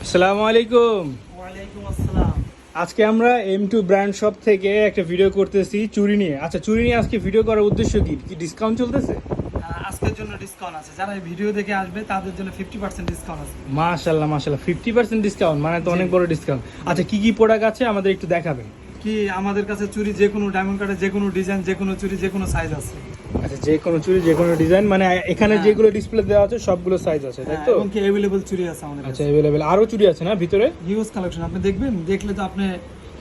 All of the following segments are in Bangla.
আসসালামু আলাইকুম। ওয়ালাইকুম আসসালাম। আজকে আমরা M2 ব্র্যান্ড শপ থেকে একটা ভিডিও করতেছি চুরি নিয়ে। আচ্ছা, চুরি নিয়ে আজকে ভিডিও করার উদ্দেশ্য কি? কি ডিসকাউন্ট চলতেছে? আজকের জন্য ডিসকাউন্ট আছে, যারা এই ভিডিও দেখে আসবে তাদের জন্য 50% ডিসকাউন্ট আছে। মাশাআল্লাহ মাশাআল্লাহ, 50% ডিসকাউন্ট মানে তো অনেক বড় ডিসকাউন্ট। আচ্ছা, কি কি প্রোডাক্ট আছে আমাদের একটু দেখাবেন? কি আমাদের কাছে চুরি যে কোনো ডায়মন্ড কার্ডের যে কোনো ডিজাইন, যে কোনো চুরি যে কোনো সাইজ আছে। আচ্ছা, যে কোনো চুরি যে কোনো ডিজাইন, মানে এখানে যেগুলো ডিসপ্লে দেওয়া আছে সবগুলো সাইজ আছে, তাই তো? এবং কি अवेलेबल চুরি আছে আমাদের আচ্ছা, কাছে। अवेलेबल আরো চুরি আছে না ভিতরে? হিউজ কালেকশন, আপনি দেখবেন, দেখলে তো আপনি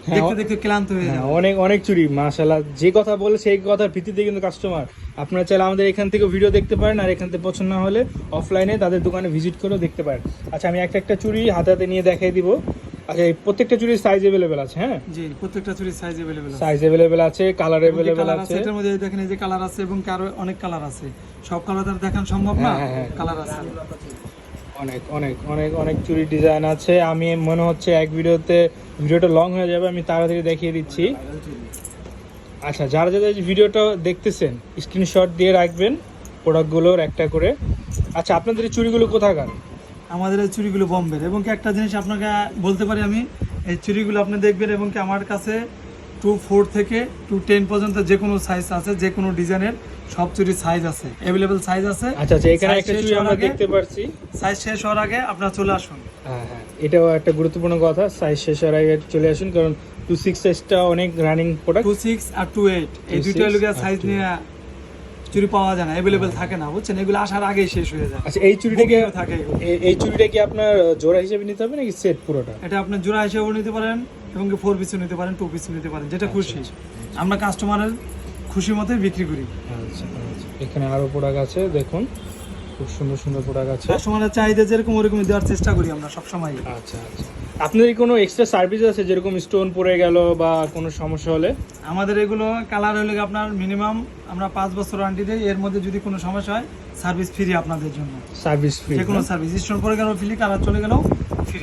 হ্যাঁ, দেখতে দেখতে ক্লান্ত হয়ে যাবেন। অনেক অনেক চুরি মাশাআল্লাহ। যে কথা বলে সেই কথার ভিত্তিতে কিন্তু কাস্টমার, আপনারা চাইলে আমাদের এখান থেকে ভিডিও দেখতে পারেন, আর এখান থেকে পছন্দ না হলে অফলাইনে তাদের দোকানে ভিজিট করেও দেখতে পারেন। আচ্ছা, আমি একটা একটা চুরি হাতে হাতে নিয়ে দেখাই দিব। আচ্ছা, এই প্রত্যেকটা চুরির সাইজ अवेलेबल আছে? হ্যাঁ জি, প্রত্যেকটা চুরির সাইজ अवेलेबल আছে। সাইজ अवेलेबल আছে, কালার अवेलेबल আছে। এটার মধ্যে দেখেন এই যে কালার আছে, এবং কি আরো অনেক কালার আছে। সব কালার তো আর দেখানো সম্ভব না, কালার আছে অনেক অনেক অনেক অনেক চুরি ডিজাইন আছে। আমি মনে হচ্ছে এক ভিডিওটা লং হয়ে যাবে, আমি তাড়াতাড়ি দেখিয়ে দিচ্ছি। আচ্ছা, যারা যারা এই ভিডিওটা দেখতেছেন স্ক্রিনশট দিয়ে রাখবেন প্রোডাক্টগুলোর একটা করে। আচ্ছা, আপনাদের এই চুরিগুলো কোথাকার? আমাদের এই চুড়িগুলো বোম্বের। এবং কি একটা জিনিস আপনাকে বলতে পারি আমি, এই চুড়িগুলো আপনি দেখবেন, এবং কি আমার কাছে 2.4 থেকে 2.10 পর্যন্ত যে কোনো সাইজ আছে, যে কোনো ডিজাইনের সব চুরির সাইজ আছে, अवेलेबल সাইজ আছে। আচ্ছা আচ্ছা, এখানে একটা চুড়ি আমরা দেখতে পাচ্ছি। সাইজ শেষ হওয়ার আগে আপনারা চলে আসুন। হ্যাঁ হ্যাঁ, এটাও একটা গুরুত্বপূর্ণ কথা, সাইজ শেষ হওয়ার আগে চলে আসুন, কারণ 26 সাইজটা অনেক রানিং প্রোডাক্ট। 26 আর 28 এই দুইটা লোকের সাইজ নিয়ে চুরি পাওয়া যায় না, अवेलेबल থাকে না, বুঝছেন? এগুলো আসার আগেই শেষ হয়ে যায়। আচ্ছা, এই চুড়িটা কি থাকে এগুলো। এই চুড়িটা কি আপনার জোড়া হিসেবে নিতে হবে নাকি সেট পুরোটা? এটা আপনি জোড়া হিসেবেও নিতে পারেন, এবং কি 4 পিসও নিতে পারেন, 2 পিসও নিতে পারেন, যেটা খুশি। আমরা কাস্টমারের খুশি মতোই বিক্রি করি। আচ্ছা আচ্ছা, এখানে আরো প্রোডাক্ট আছে, দেখুন খুব সুন্দর সুন্দর প্রোডাক্ট আছে। কাস্টমারের চাহিদা যেরকম ওরকমই দেওয়ার চেষ্টা করি আমরা সবসময়। আচ্ছা আচ্ছা, আপনাদের কোনো এক্সট্রা সার্ভিস আছে, যেরকম স্টোন পড়ে গেল বা কোনো সমস্যা হলে? আমাদের এগুলো কালার হলে আপনার মিনিমাম আমরা 5 বছর ওয়ারেন্টি দিই। এর মধ্যে যদি কোনো সমস্যা হয় সার্ভিস ফ্রি আপনাদের জন্য। Service free? যে কোনো সার্ভিস, স্টোন পড়ে গেলেও ফ্রি, কালার চলে গেলেও ফ্রি।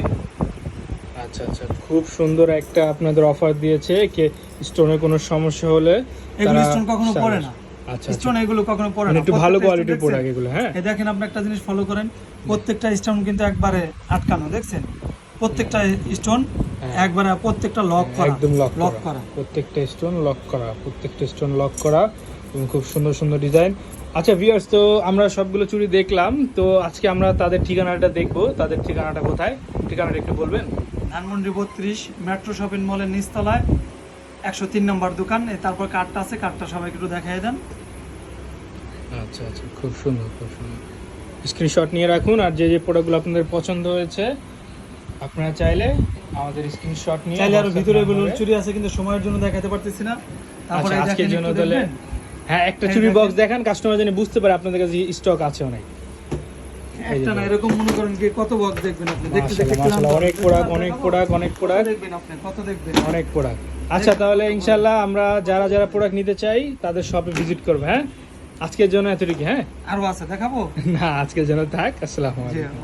আচ্ছা আচ্ছা, খুব সুন্দর একটা আপনাদের অফার দিয়েছে, কে স্টোনের কোনো সমস্যা হলে এগুলো স্টোন কখনো পড়ে না। আচ্ছা, স্টোন এগুলো কখনো পড়ে না, একটু ভালো কোয়ালিটির প্রোডাক্ট এগুলো। হ্যাঁ, এই দেখেন, আপনি একটা জিনিস ফলো করেন, প্রত্যেকটা স্টোন কিন্তু একবারে আটকানো, দেখছেন? প্রত্যেকটা স্টোন একবারে, প্রত্যেকটা লক করা, একদম লক করা, প্রত্যেকটা স্টোন লক করা, প্রত্যেকটা স্টোন লক করা, এবং খুব সুন্দর সুন্দর ডিজাইন। আচ্ছা ভিউয়ার্স, তো আমরা সবগুলো চুড়ি দেখলাম, তো আজকে আমরা তাদের ঠিকানাটা দেখবো। তাদের ঠিকানাটা কোথায়, ঠিকানাটা একটু বলবেন? ধানমন্ডি 32 মেট্রো শপিং মলের নিচতলায় 103 নম্বর দোকান। তারপর কার্ডটা আছে, কার্ডটা সবাইকে একটু দেখাই দেন। আচ্ছা আচ্ছা, খুব সুন্দর খুব সুন্দর। স্ক্রিনশট নিয়ে রাখুন, আর যে যে প্রোডাক্টগুলো আপনাদের পছন্দ হয়েছে আপনারা চাইলে আমাদের স্ক্রিনশট নিয়ে চাইলে আরো ভিতরে এগুলো চুরি আছে, কিন্তু সময়ের জন্য দেখাতে পারতেছি না। তারপরে আচ্ছা, আজকের জন্য তাহলে হ্যাঁ একটা চুরি বক্স দেখান, কাস্টমার যেন বুঝতে পারে আপনাদের কাছে স্টক আছে অনেক। একটা না, এরকম মনে করেন কি কত বক্স দেখবেন আপনি, দেখতে দেখতে মাশাআল্লাহ, অনেক প্রোডাক্ট অনেক প্রোডাক্ট অনেক প্রোডাক্ট দেখবেন আপনি, কত দেখবেন, অনেক প্রোডাক্ট। আচ্ছা, তাহলে ইনশাআল্লাহ আমরা যারা যারা প্রোডাক্ট নিতে চাই তাদের শপে ভিজিট করব। হ্যাঁ, আজকের জন্য এতটুকু। হ্যাঁ, আরো আছে দেখাবো না আজকের জন্য থাক। আসসালামু আলাইকুম।